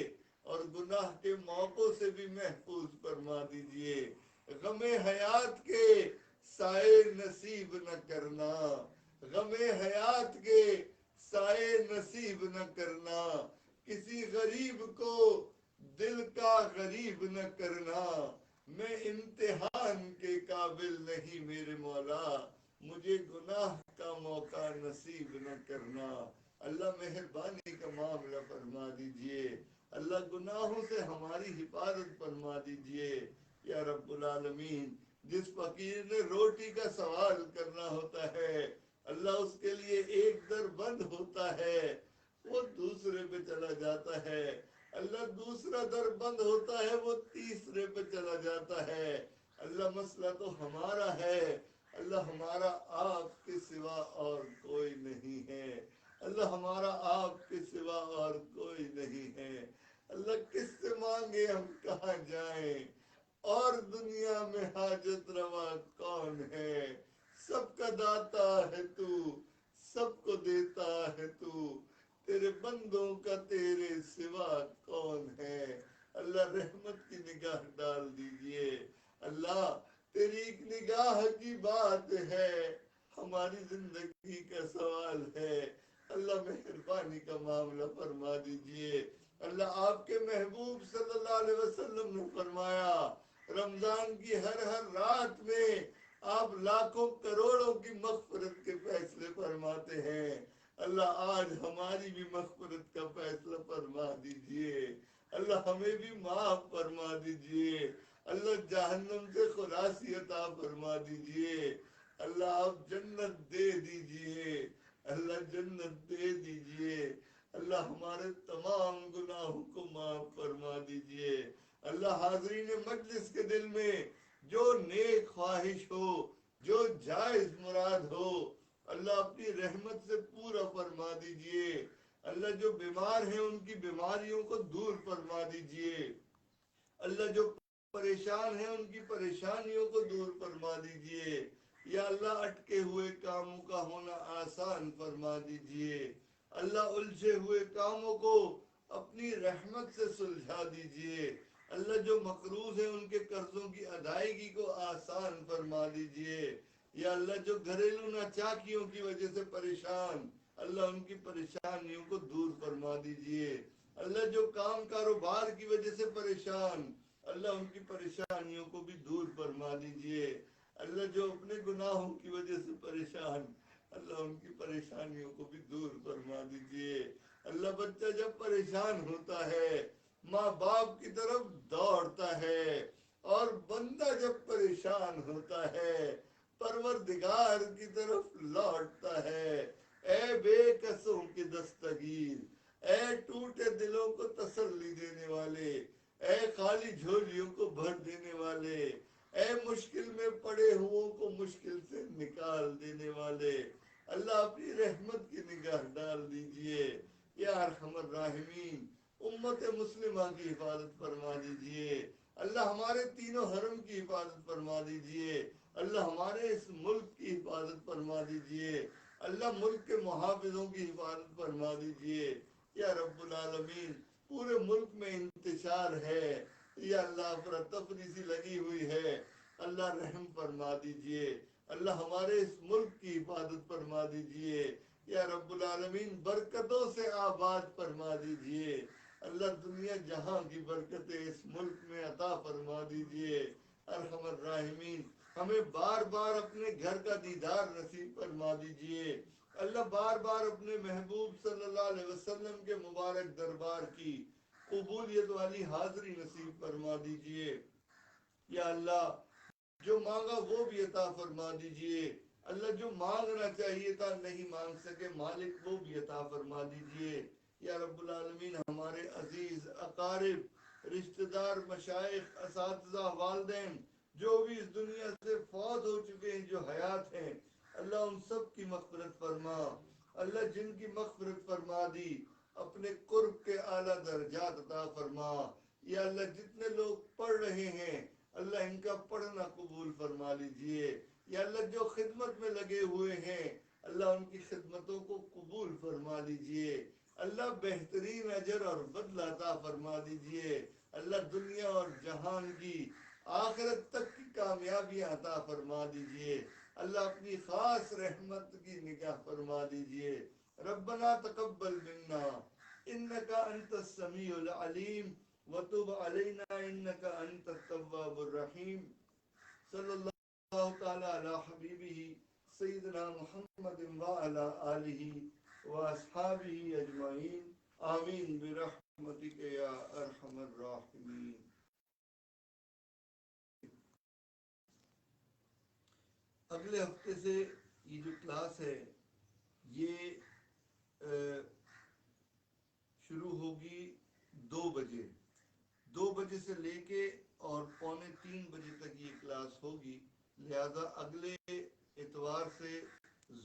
اور گناہ کے موقعوں سے بھی محفوظ فرما دیجئے، غم حیات کے سائے نصیب نہ کرنا، غم حیات کے سائے نصیب نہ کرنا، کسی غریب کو دل کا غریب نہ کرنا، میں امتحان کے قابل نہیں میرے مولا، مجھے گناہ کا موقع نصیب نہ کرنا، اللہ مہربانی کا معاملہ فرما دیجئے، اللہ گناہوں سے ہماری حفاظت فرما دیجئے، یا رب العالمین، جس فقیر نے روٹی کا سوال کرنا ہوتا ہے اللہ اس کے لیے ایک در بند ہوتا ہے وہ دوسرے پہ چلا جاتا ہے، اللہ دوسرا در بند ہوتا ہے وہ تیسرے پہ چلا جاتا ہے، اللہ مسئلہ تو ہمارا ہے، اللہ ہمارا آپ کے سوا اور کوئی نہیں ہے، اللہ ہمارا آپ کے سوا اور کوئی نہیں ہے، اللہ کس سے مانگے ہم کہاں جائیں، اور دنیا میں حاجت روا کون ہے، سب کا داتا ہے تو، سب کو دیتا ہے تو، تیرے بندوں کا تیرے سوا کون ہے، اللہ رحمت کی نگاہ ڈال دیجئے، اللہ تیری ایک نگاہ کی بات ہے، ہماری زندگی کا سوال ہے، اللہ مہربانی کا معاملہ فرما دیجئے، اللہ آپ کے محبوب صلی اللہ علیہ وسلم نے فرمایا رمضان کی ہر رات میں آپ لاکھوں کروڑوں کی مغفرت کے فیصلے فرماتے ہیں، اللہ آج ہماری بھی مغفرت کا فیصلہ فرما دیجئے، اللہ ہمیں بھی معاف فرما دیجئے، اللہ جہنم سے خلاصی عطا فرما دیجئے، اللہ آپ جنت دے دیجئے، اللہ جنت دے دیجئے، اللہ ہمارے تمام گناہوں کو معاف فرما دیجئے، اللہ حاضرین مجلس کے دل میں جو نیک خواہش ہو، جو جائز مراد ہو اللہ اپنی رحمت سے پورا فرما دیجئے، اللہ جو بیمار ہیں ان کی بیماریوں کو دور فرما دیجئے، اللہ جو پریشان ہیں ان کی پریشانیوں کو دور فرما دیجئے، یا اللہ اٹکے ہوئے کاموں کا ہونا آسان فرما دیجئے، اللہ الجھے ہوئے کاموں کو اپنی رحمت سے سلجھا دیجئے، اللہ جو مقروض ہیں ان کے قرضوں کی ادائیگی کو آسان فرما دیجئے، یا اللہ جو گھریلو ناچاکیوں کی وجہ سے پریشان اللہ ان کی پریشانیوں کو دور فرما دیجئے، اللہ جو کام کاروبار کی وجہ سے پریشان اللہ ان کی پریشانیوں کو بھی دور فرما دیجئے. اللہ جو اپنے گناہوں کی وجہ سے پریشان، اللہ ان کی پریشانیوں کو بھی دور فرما دیجئے. اللہ بچہ جب پریشان ہوتا ہے ماں باپ کی طرف دوڑتا ہے، اور بندہ جب پریشان ہوتا ہے پروردگار کی طرف لوٹتا ہے. اے بے کسوں کی دستگیر، اے ٹوٹے دلوں کو تسلی دینے والے، اے خالی جھولیوں کو بھر دینے والے، اے مشکل میں پڑے ہوں کو مشکل سے نکال دینے والے، اللہ اپنی رحمت کی نگاہ ڈال دیجئے. یا ارحم الراحمین، امت مسلمہ کی حفاظت فرما دیجئے. اللہ ہمارے تینوں حرم کی حفاظت فرما دیجئے. اللہ ہمارے اس ملک کی حفاظت فرما دیجئے. اللہ ملک کے محافظوں کی حفاظت فرما دیجئے. یا رب العالمین، پورے ملک میں انتشار ہے، یا اللہ افراتفری سی لگی ہوئی ہے، اللہ رحم فرما دیجئے. اللہ ہمارے اس ملک کی حفاظت فرما دیجئے. یا رب العالمین، برکتوں سے آباد فرما دیجئے. اللہ دنیا جہاں کی برکتیں اس ملک میں عطا فرما دیجئے. ارحم الراحمین، ہمیں بار بار اپنے گھر کا دیدار نصیب فرما دیجئے. اللہ بار بار اپنے محبوب صلی اللہ علیہ وسلم کے مبارک دربار کی قبولیت والی حاضری نصیب فرما دیجئے. یا اللہ جو مانگا وہ بھی عطا فرما دیجئے. اللہ جو مانگنا چاہیے تھا نہیں مانگ سکے مالک، وہ بھی عطا فرما دیجئے. یا رب العالمین، ہمارے عزیز اقارب، رشتہ دار، مشائخ، اساتذہ، والدین جو بھی اس دنیا سے فوت ہو چکے ہیں، جو حیات ہیں، اللہ ان سب کی مغفرت فرما. اللہ جن کی مغفرت فرما دی اپنے قرب کے اعلیٰ درجات عطا فرما. یا اللہ جتنے لوگ پڑھ رہے ہیں اللہ ان کا پڑھنا قبول فرما لیجئے. یا اللہ جو خدمت میں لگے ہوئے ہیں اللہ ان کی خدمتوں کو قبول فرما لیجئے. اللہ بہترین اجر اور بدلہ عطا فرما دیجئے. اللہ دنیا اور جہان کی آخرت تک کی کامیابی عطا فرما دیجئے. اللہ اپنی خاص رحمت کی نگاہ فرما دیجئے. ربنا تقبل منا انك انت السميع العليم وتب علينا انك انت التواب الرحيم. صلی اللہ تعالی علی حبیبہ سیدنا محمد وعلی آلہ واصحابہ اجمعین. آمین برحمتک یا ارحم الراحمین. اگلے ہفتے سے یہ جو کلاس ہے یہ شروع ہوگی 2 بجے. 2 بجے سے لے کے اور 2:45 تک یہ کلاس ہوگی. لہذا اگلے اتوار سے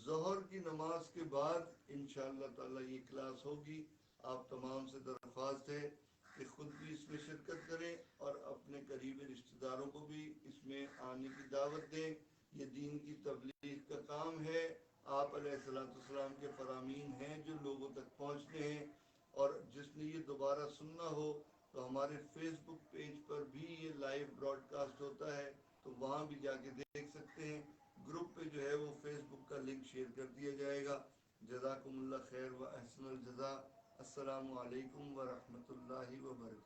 ظہر کی نماز کے بعد انشاءاللہ تعالی یہ کلاس ہوگی. آپ تمام سے درخواست ہے کہ خود بھی اس میں شرکت کریں اور اپنے قریبی رشتہ داروں کو بھی اس میں آنے کی دعوت دیں. یہ دین کی تبلیغ کا کام ہے. آپ علیہ السلام کے فرامین ہیں جو لوگوں تک پہنچتے ہیں، اور جس نے یہ دوبارہ سننا ہو تو ہمارے فیس بک پیج پر بھی یہ لائیو براڈ کاسٹ ہوتا ہے، تو وہاں بھی جا کے دیکھ سکتے ہیں. گروپ پہ جو ہے وہ فیس بک کا لنک شیئر کر دیا جائے گا. جزاکم اللہ خیر و احسن الجزا. السلام علیکم ورحمۃ اللہ وبرکاتہ.